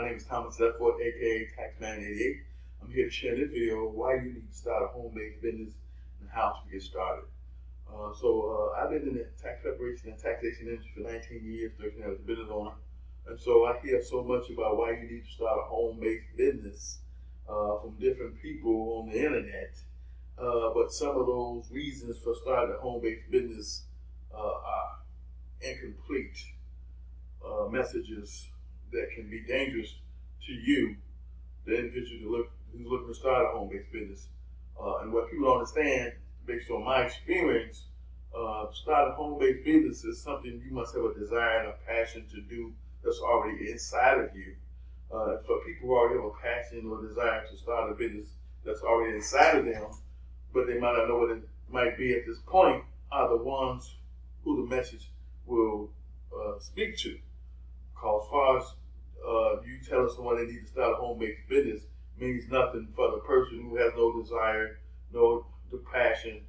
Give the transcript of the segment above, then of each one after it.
name is Thomas LEDFORD, aka Taxman88. I'm here to share this video why you need to start a home-based business and how to get started. I've been in the tax preparation and taxation industry for 19 years, 13 as a business owner. And so I hear so much about why you need to start a home-based business from different people on the internet. But some of those reasons for starting a home-based business are incomplete messages that can be dangerous to you, the individual who's looking to start a home-based business. And what people don't understand, based on my experience, start a home-based business is something you must have a desire and a passion to do that's already inside of you. For people who already have a passion or desire to start a business that's already inside of them, but they might not know what it might be at this point, are the ones who the message will speak to. Because as far as you telling someone they need to start a home-based business means nothing for the person who has no desire, no passion,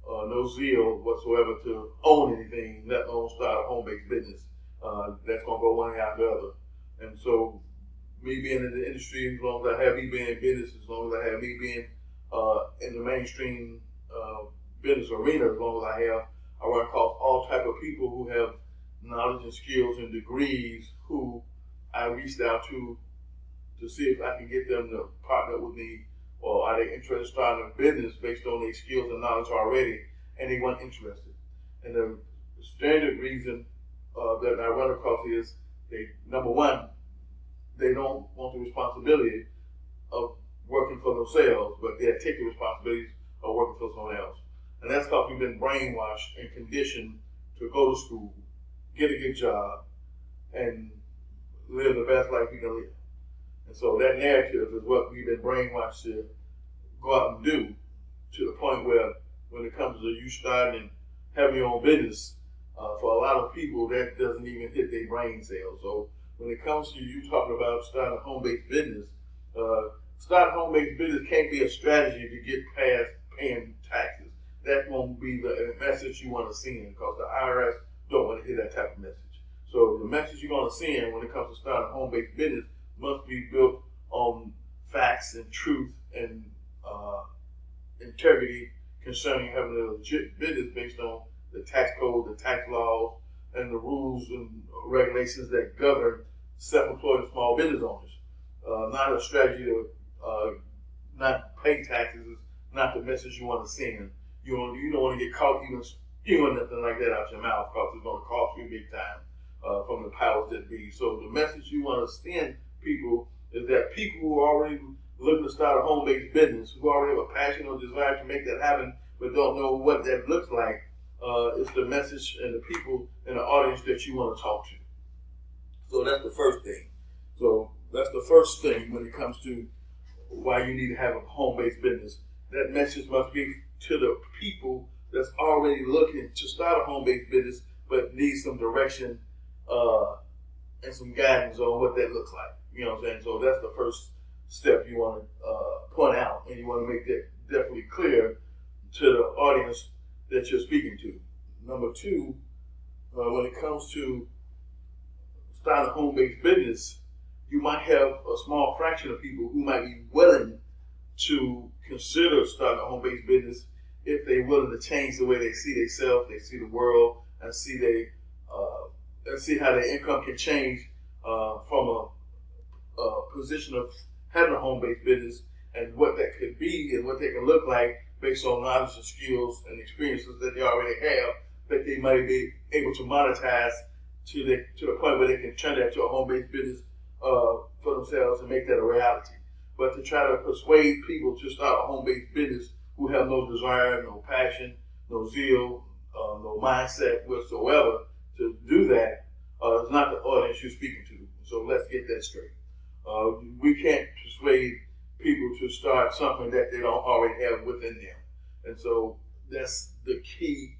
no zeal whatsoever to own anything, let alone start a home-based business. That's going to go one way after the other. And so, me being in the industry, as long as I have me being in business, as long as I have me being in the mainstream business arena, as long as I run across all type of people who have knowledge and skills and degrees who I reached out to see if I can get them to partner with me, or are they interested in starting a business based on their skills and knowledge already, and they weren't interested. And the standard reason that I run across is number one, they don't want the responsibility of working for themselves, but they take the responsibilities of working for someone else. And that's because we've been brainwashed and conditioned to go to school, get a good job, and live the best life we can live. And so that narrative is what we've been brainwashed to go out and do, to the point where when it comes to you starting and having your own business, for a lot of people that doesn't even hit their brain cells. So when it comes to you talking about starting a home-based business, starting a home-based business can't be a strategy to get past paying taxes. That won't be the message you want to send, because the IRS don't want to hear that type of message. So the message you're going to send when it comes to starting a home-based business must be built on facts and truth and integrity concerning having a legit business based on the tax code, the tax laws, and the rules and regulations that govern self-employed and small business owners. Not a strategy to not pay taxes is not the message you want to send. You don't want to get caught even spewing nothing like that out your mouth, because it's going to cost you big time from the powers that be. So the message you want to send people is that people who are already looking to start a home-based business, who already have a passion or desire to make that happen, but don't know what that looks like, is the message and the people in the audience that you want to talk to. So that's the first thing. So that's the first thing when it comes to why you need to have a home-based business. That message must be to the people that's already looking to start a home-based business, but need some direction and some guidance on what that looks like. You know what I'm saying? So that's the first step you want to point out, and you want to make that definitely clear to the audience that you're speaking to. Number two, when it comes to starting a home-based business, you might have a small fraction of people who might be willing to consider starting a home-based business if they're willing to change the way they see themselves, they see the world, and see how their income can change from a position of having a home-based business, and what that could be and what they can look like based on knowledge and skills and experiences that they already have, that they might be able to monetize to the point where they can turn that to a home-based business for themselves and make that a reality. But to try to persuade people to start a home-based business who have no desire, no passion, no zeal, no mindset whatsoever to do that is not the audience you're speaking to. So let's get that straight. We can't persuade people to start something that they don't already have within them. And so that's the key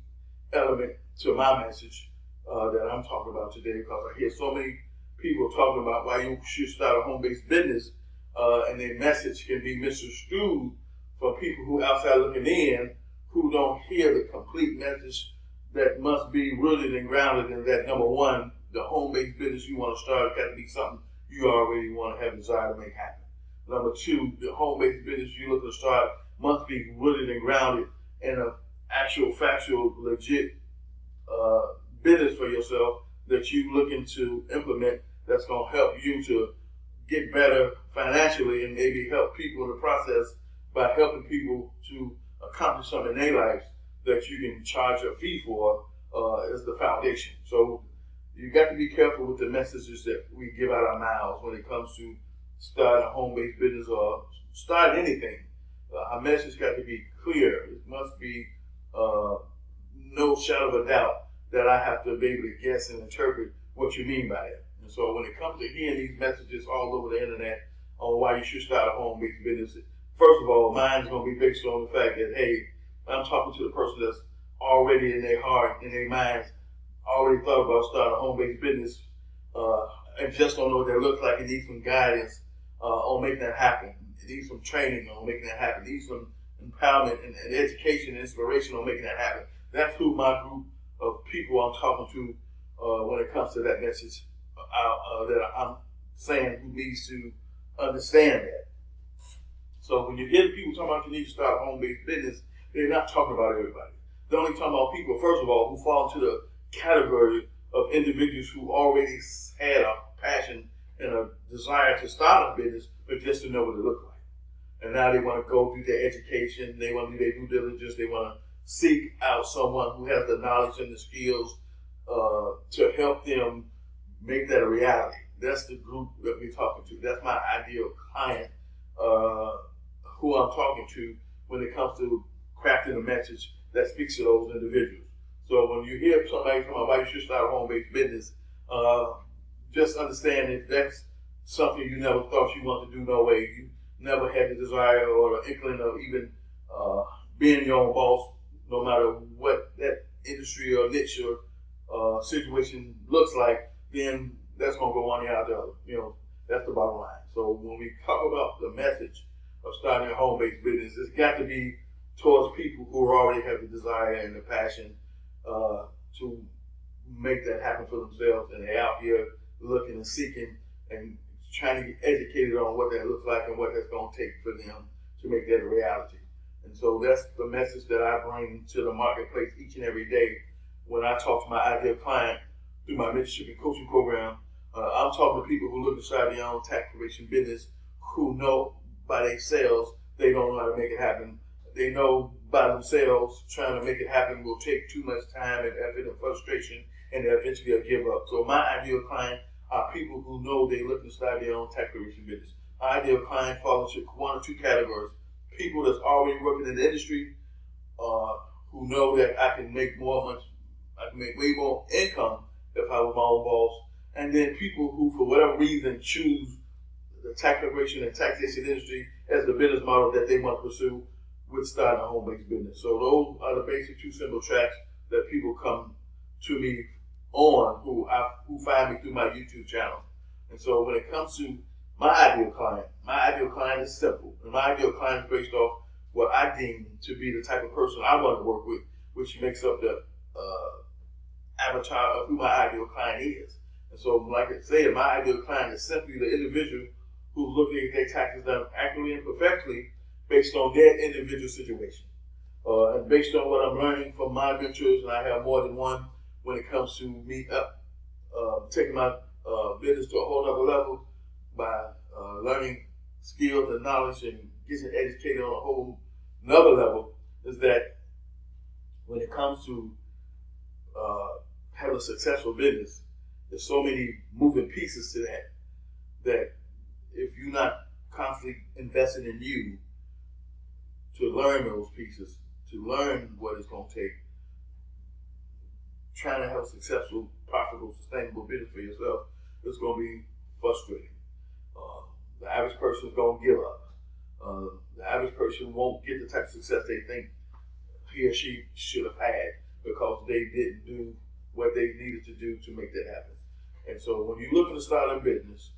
element to my message that I'm talking about today, because I hear so many people talking about why you should start a home-based business, and their message can be misconstrued from people who outside looking in, who don't hear the complete message that must be rooted and grounded in that. Number one, the home-based business you want to start got to be something you already want to have a desire to make happen. Number two, the home-based business you're looking to start must be rooted and grounded in an actual, factual, legit business for yourself that you're looking to implement that's going to help you to get better financially and maybe help people in the process by helping people to accomplish something in their lives that you can charge a fee for is the foundation. So you got to be careful with the messages that we give out our mouths when it comes to starting a home-based business or starting anything. Our message got to be clear. It must be no shadow of a doubt that I have to be able to guess and interpret what you mean by it. And so when it comes to hearing these messages all over the internet on why you should start a home-based business, first of all, mine's going to be based on the fact that, hey, I'm talking to the person that's already in their heart, in their minds, already thought about starting a home-based business and just don't know what that looks like and need some guidance on making that happen. It needs some training on making that happen. It needs some empowerment and education and inspiration on making that happen. That's who my group of people I'm talking to when it comes to that message that I'm saying who needs to understand that. So when you hear people talking about you need to start a home-based business, they're not talking about everybody. They're only talking about people, first of all, who fall into the category of individuals who already had a passion and a desire to start a business, but just to know what it looked like. And now they want to go through their education, they want to do their due diligence, they want to seek out someone who has the knowledge and the skills to help them make that a reality. That's the group that we're talking to. That's my ideal client who I'm talking to when it comes to crafting a message that speaks to those individuals. So when you hear somebody talking about why you should start a home-based business, just understand if that's something you never thought you wanted to do, no way. You never had the desire or the inkling of even being your own boss, no matter what that industry or niche or situation looks like, then that's going to go on out the other. You know, that's the bottom line. So when we talk about the message of starting a home-based business, it's got to be towards people who already have the desire and the passion to make that happen for themselves, and they're out here looking and seeking and trying to get educated on what that looks like and what that's going to take for them to make that a reality. And so that's the message that I bring to the marketplace each and every day when I talk to my ideal client through my mentorship and coaching program. I'm talking to people who look to start their own tax preparation business, who know by themselves they don't know how to make it happen. They know by themselves trying to make it happen will take too much time and effort and frustration, and eventually they'll give up. So my ideal client are people who know they're looking to start their own tax preparation business. My ideal client falls into one or two categories. People that's already working in the industry who know that I can make way more income if I was my own boss. And then people who, for whatever reason, choose the tax preparation and taxation industry as the business model that they want to pursue with starting a home-based business. So those are the basic two simple tracks that people come to me on who find me through my YouTube channel. And so when it comes to my ideal client is simple. And my ideal client is based off what I deem to be the type of person I want to work with, which makes up the avatar of who my ideal client is. And so, like I said, my ideal client is simply the individual who's looking to get their taxes done accurately and perfectly based on their individual situation. And based on what I'm learning from my mentors, and I have more than one when it comes to me taking my business to a whole other level by learning skills and knowledge and getting educated on a whole another level, is that when it comes to having a successful business, there's so many moving pieces to that if you're not constantly investing in you to learn those pieces, to learn what it's going to take, trying to have a successful, profitable, sustainable business for yourself, it's going to be frustrating. The average person is going to give up. The average person won't get the type of success they think he or she should have had because they didn't do what they needed to do to make that happen. And so when you're looking to start a business,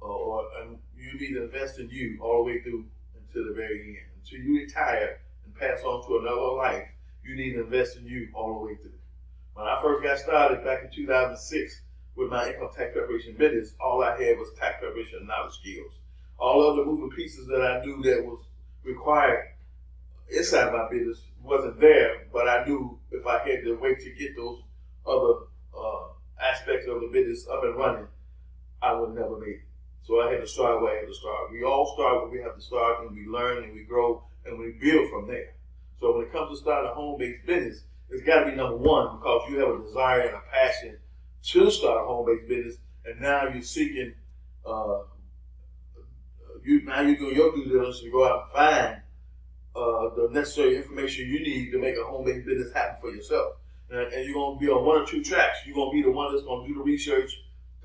and you need to invest in you all the way through until the very end. Until you retire and pass on to another life, you need to invest in you all the way through. When I first got started back in 2006 with my income tax preparation business, all I had was tax preparation knowledge skills. All other moving pieces that I knew that was required inside my business wasn't there, but I knew if I had to wait to get those other aspects of the business up and running, I would never make it. So I had to start where I had to start. We all start where we have to start, and we learn and we grow and we build from there. So when it comes to starting a home-based business, it's got to be number one, because you have a desire and a passion to start a home-based business, and now you're seeking, you're doing your due diligence to go out and find the necessary information you need to make a home-based business happen for yourself. And you're going to be on one or two tracks. You're going to be the one that's going to do the research,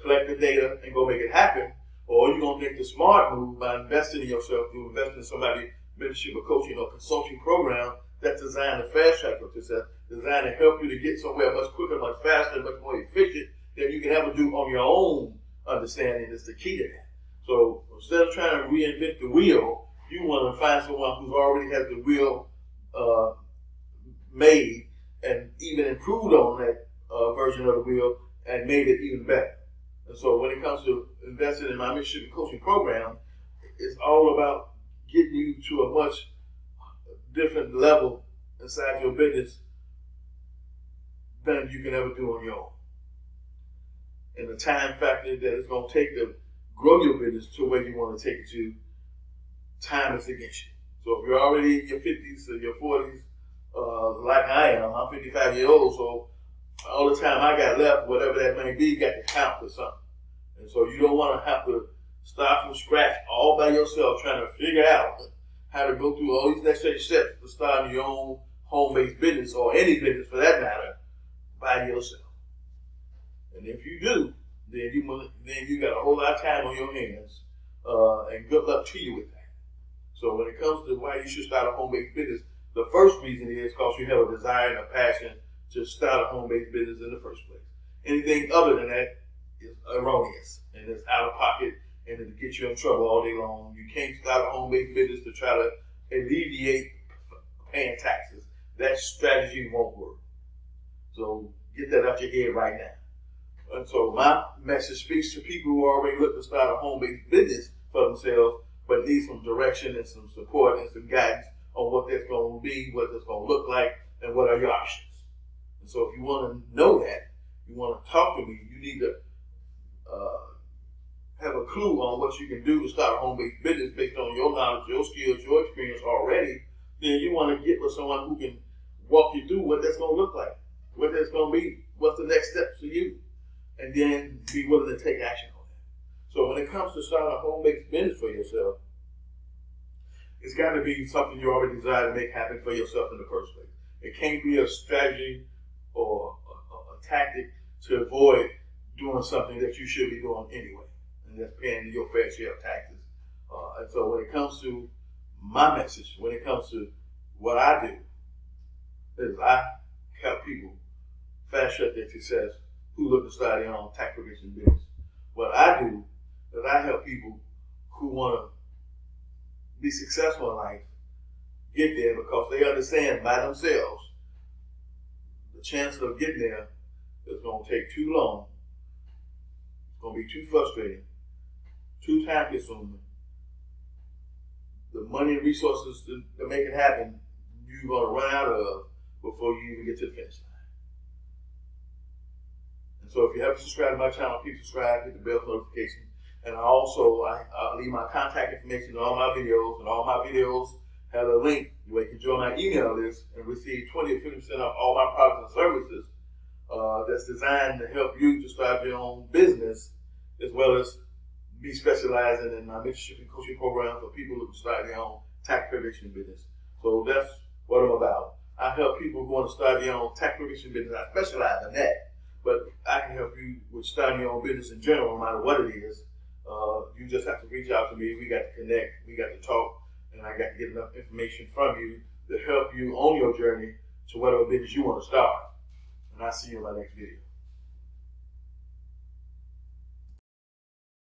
collect the data, and go make it happen. Or you're going to make the smart move by investing in yourself, through investing in somebody's mentorship or coaching or consulting program that's designed to fast track your success, designed to help you to get somewhere much quicker, much faster, much more efficient than you can ever do on your own understanding is the key to that. So instead of trying to reinvent the wheel, you want to find someone who already has the wheel made and even improved on that version of the wheel and made it even better. And so when it comes to investing in my mentorship and coaching program, it's all about getting you to a much different level inside your business than you can ever do on your own. And the time factor that it's going to take to grow your business to where you want to take it to, time is against you. So if you're already in your 50s or your 40s, like I am, I'm 55 years old, so all the time I got left, whatever that may be, got to count for something. And so you don't want to have to start from scratch all by yourself trying to figure out how to go through all these necessary steps to start your own home-based business, or any business for that matter, by yourself. And if you do, then you got a whole lot of time on your hands, and good luck to you with that. So when it comes to why you should start a home-based business, the first reason is because you have a desire and a passion to start a home-based business in the first place. Anything other than that is erroneous, and it's out of pocket, and it'll get you in trouble all day long. You can't start a home-based business to try to alleviate paying taxes. That strategy won't work. So get that out your head right now. And so my message speaks to people who are already looking to start a home-based business for themselves, but need some direction and some support and some guidance on what that's going to be, what that's going to look like, and what are your options. And so if you want to know that, you want to talk to me, you need to have a clue on what you can do to start a home-based business based on your knowledge, your skills, your experience already. Then you want to get with someone who can walk you through what that's going to look like, what that's going to be, what's the next steps for you, and then be willing to take action on that. So when it comes to starting a home-based business for yourself, it's got to be something you already desire to make happen for yourself in the first place. It can't be a strategy or a tactic to avoid doing something that you should be doing anyway, and that's paying your fair share of taxes. And so when it comes to my message, when it comes to what I do, is I help people fast track their success who look to start their own tax preparation business. What I do is I help people who want to be successful in life get there because they understand by themselves the chance of getting there is going to take too long. It's going to be too frustrating, too time consuming. The money and resources to make it happen, you're going to run out of before you even get to the finish line. And so if you haven't subscribed to my channel, please subscribe, hit the bell notification. And I leave my contact information in all my videos, and all my videos have a link where you can join my email list and receive 20 to 50% off all my products and services that's designed to help you to start your own business, as well as me specializing in my mentorship and coaching program for people who start their own tax preparation business. So that's what I'm about. I help people who want to start their own tax preparation business. I specialize in that, but I can help you with starting your own business in general, no matter what it is. You just have to reach out to me. We got to connect. We got to talk, and I got to get enough information from you to help you on your journey to whatever business you want to start. And I'll see you in my next video.